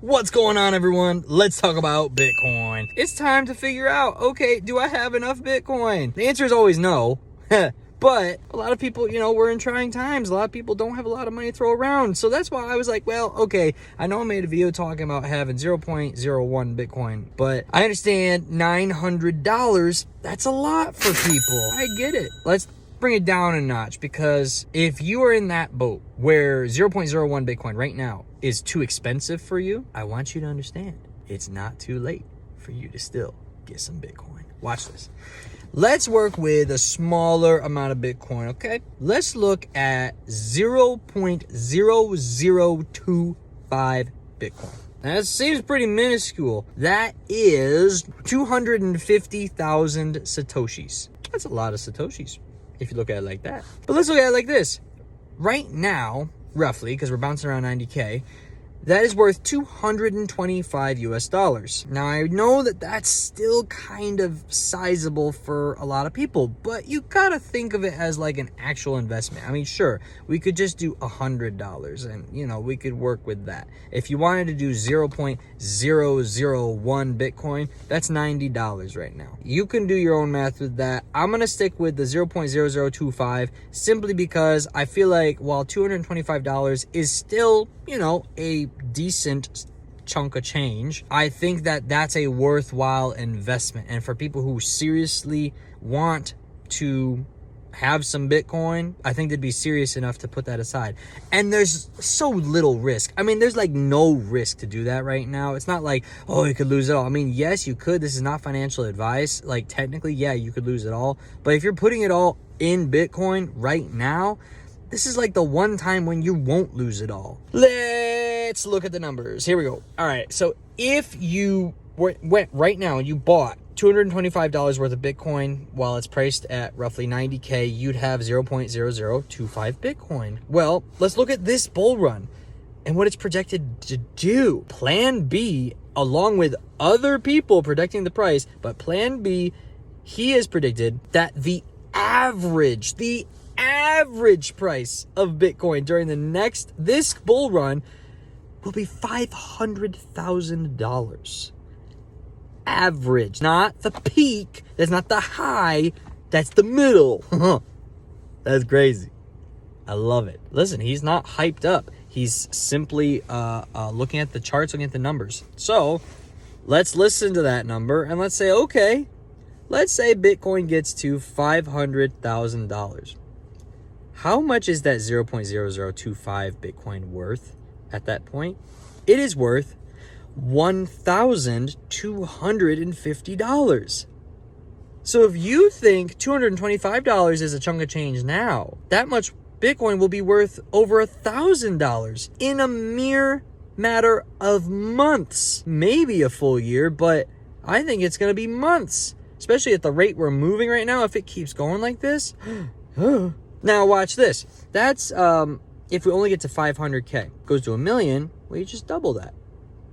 What's going on, everyone? Let's talk about Bitcoin. It's time to figure out, okay, do I have enough Bitcoin? The answer is always no. But a lot of people, we're in trying times. A lot of people don't have a lot of money to throw around. So that's why I was like, well, okay, I know I made a video talking about having 0.01 Bitcoin, but I understand $900, that's a lot for people. I get it. Let's bring it down a notch, because if you are in that boat where 0.01 Bitcoin right now is too expensive for you, I want you to understand it's not too late for you to still get some Bitcoin. Watch this. Let's work with a smaller amount of Bitcoin, okay? Let's look at 0.0025 Bitcoin. Now, that seems pretty minuscule. That is 250,000 Satoshis. That's a lot of Satoshis if you look at it like that. But let's look at it like this. Right now, roughly, because we're bouncing around 90K, that is worth $225 US. Now, I know that that's still kind of sizable for a lot of people, but you gotta think of it as like an actual investment. I mean, sure, we could just do $100 and, we could work with that. If you wanted to do 0.001 Bitcoin, that's $90 right now. You can do your own math with that. I'm gonna stick with the 0.0025 simply because I feel like while $225 is still, a decent chunk of change, I think that that's a worthwhile investment. And for people who seriously want to have some Bitcoin, I think they'd be serious enough to put that aside. And there's so little risk. I mean, there's like no risk to do that right now. It's not like, oh, you could lose it all. I mean, yes, you could. This is not financial advice. Like, technically, yeah, you could lose it all. But if you're putting it all in Bitcoin right now, this is like the one time when you won't lose it all. Let's look at the numbers. Here we go. All right. So if you went right now and you bought $225 worth of Bitcoin while it's priced at roughly 90K, you'd have 0.0025 Bitcoin. Well, let's look at this bull run and what it's projected to do. Plan B, along with other people predicting the price, but Plan B, he has predicted that the average price of Bitcoin during this bull run will be $500,000. Average, not the peak. That's not the high. That's the middle. That's crazy. I love it. Listen, he's not hyped up. He's simply looking at the charts, looking at the numbers. So let's listen to that number and let's say, okay, let's say Bitcoin gets to $500,000. How much is that 0.0025 Bitcoin worth at that point? It is worth $1,250. So if you think $225 is a chunk of change now, that much Bitcoin will be worth over $1,000 in a mere matter of months. Maybe a full year, but I think it's going to be months, especially at the rate we're moving right now. If it keeps going like this, now watch this. That's if we only get to 500K, goes to $1 million, well, you just double that.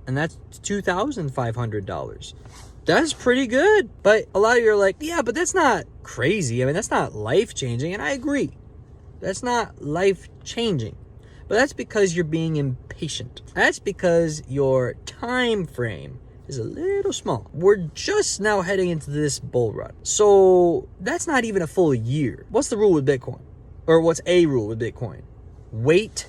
And that's $2,500. That's pretty good. But a lot of you are like, yeah, but that's not crazy. I mean, that's not life-changing. And I agree. That's not life-changing. But that's because you're being impatient. That's because your time frame is a little small. We're just now heading into this bull run. So that's not even a full year. What's the rule with Bitcoin? Or what's a rule with Bitcoin? Wait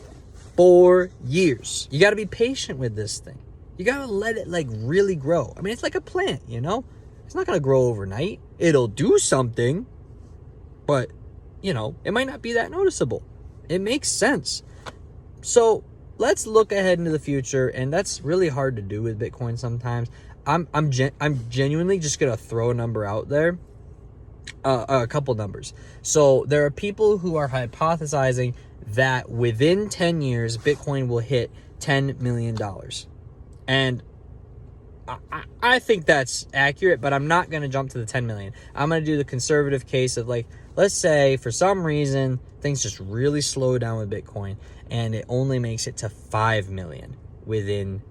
4 years. You got to be patient with this thing. You got to let it really grow. I mean, it's like a plant, It's not going to grow overnight. It'll do something, but, it might not be that noticeable. It makes sense. So let's look ahead into the future, and that's really hard to do with Bitcoin sometimes. I'm genuinely just going to throw a number out there. A couple numbers. So there are people who are hypothesizing that within 10 years, Bitcoin will hit $10 million. And I think that's accurate, but I'm not going to jump to the 10 million. I'm going to do the conservative case of let's say for some reason, things just really slow down with Bitcoin and it only makes it to 5 million within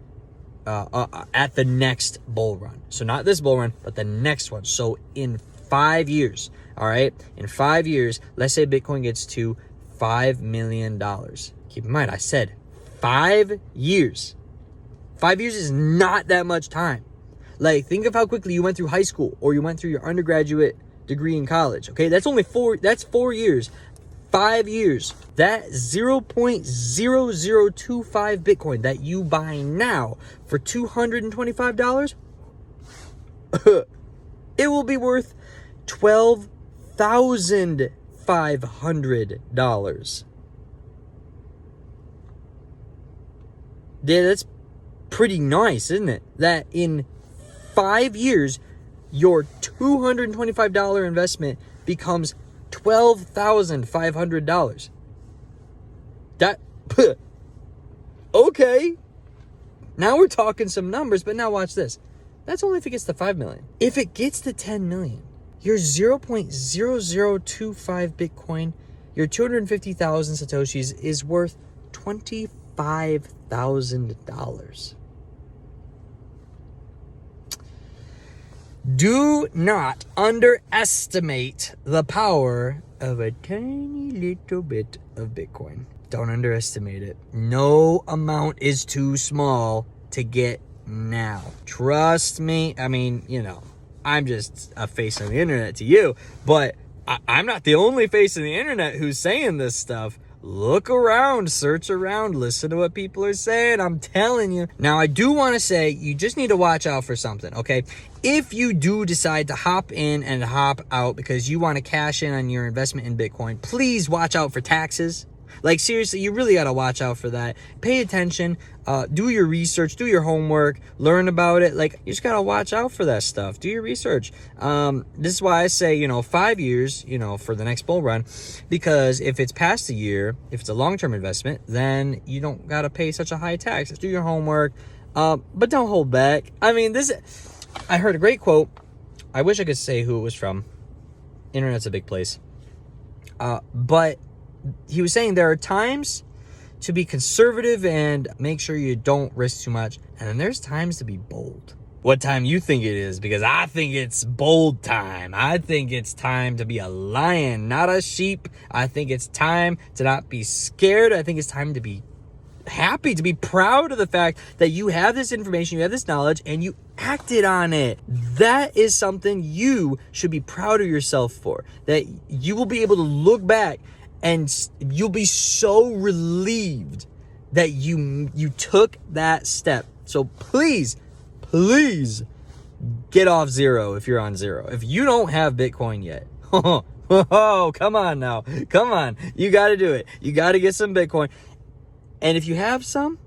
at the next bull run. So not this bull run, but the next one. So in 5 years, all right? In 5 years, let's say Bitcoin gets to $5 million. Keep in mind, I said 5 years. 5 years is not that much time. Like, think of how quickly you went through high school or you went through your undergraduate degree in college. Okay, that's 4 years. 5 years. That 0.0025 Bitcoin that you buy now for $225, it will be worth $12,500. Yeah, that's pretty nice, isn't it? That in 5 years, your $225 investment becomes $12,500. That, okay. Now we're talking some numbers, but now watch this. That's only if it gets to 5 million. If it gets to 10 million, your 0.0025 Bitcoin, your 250,000 Satoshis is worth $25,000. Do not underestimate the power of a tiny little bit of Bitcoin. Don't underestimate it. No amount is too small to get now. Trust me. I mean, I'm just a face on the internet to you, but I'm not the only face on the internet who's saying this stuff. Look around, search around, listen to what people are saying. I'm telling you. Now, I do want to say you just need to watch out for something, okay? If you do decide to hop in and hop out because you want to cash in on your investment in Bitcoin, please watch out for taxes. Like, seriously, you really got to watch out for that. Pay attention, do your research, do your homework, learn about it. Like, you just got to watch out for that stuff. Do your research. This is why I say, 5 years, for the next bull run, because if it's past a year, if it's a long-term investment, then you don't got to pay such a high tax. Do your homework, but don't hold back. I mean, I heard a great quote. I wish I could say who it was from. Internet's a big place. But he was saying there are times to be conservative and make sure you don't risk too much. And then there's times to be bold. What time you think it is? Because I think it's bold time. I think it's time to be a lion, not a sheep. I think it's time to not be scared. I think it's time to be happy, to be proud of the fact that you have this information, you have this knowledge, and you acted on it. That is something you should be proud of yourself for. That you will be able to look back and you'll be so relieved that you took that step. So please get off zero if you're on zero. If you don't have Bitcoin yet, oh, come on now. Come on. You got to do it. You got to get some Bitcoin. And if you have some,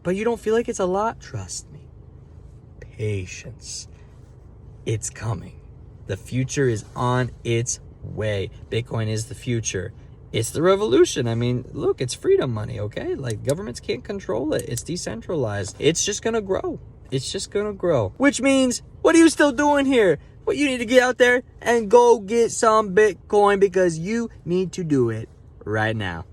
but you don't feel like it's a lot, trust me. Patience. It's coming. The future is on its way. Bitcoin is the future. It's the revolution. I mean, look, it's freedom money, okay? Like, governments can't control it. It's decentralized. It's just going to grow. It's just going to grow. Which means, what are you still doing here? Well, you need to get out there and go get some Bitcoin because you need to do it right now.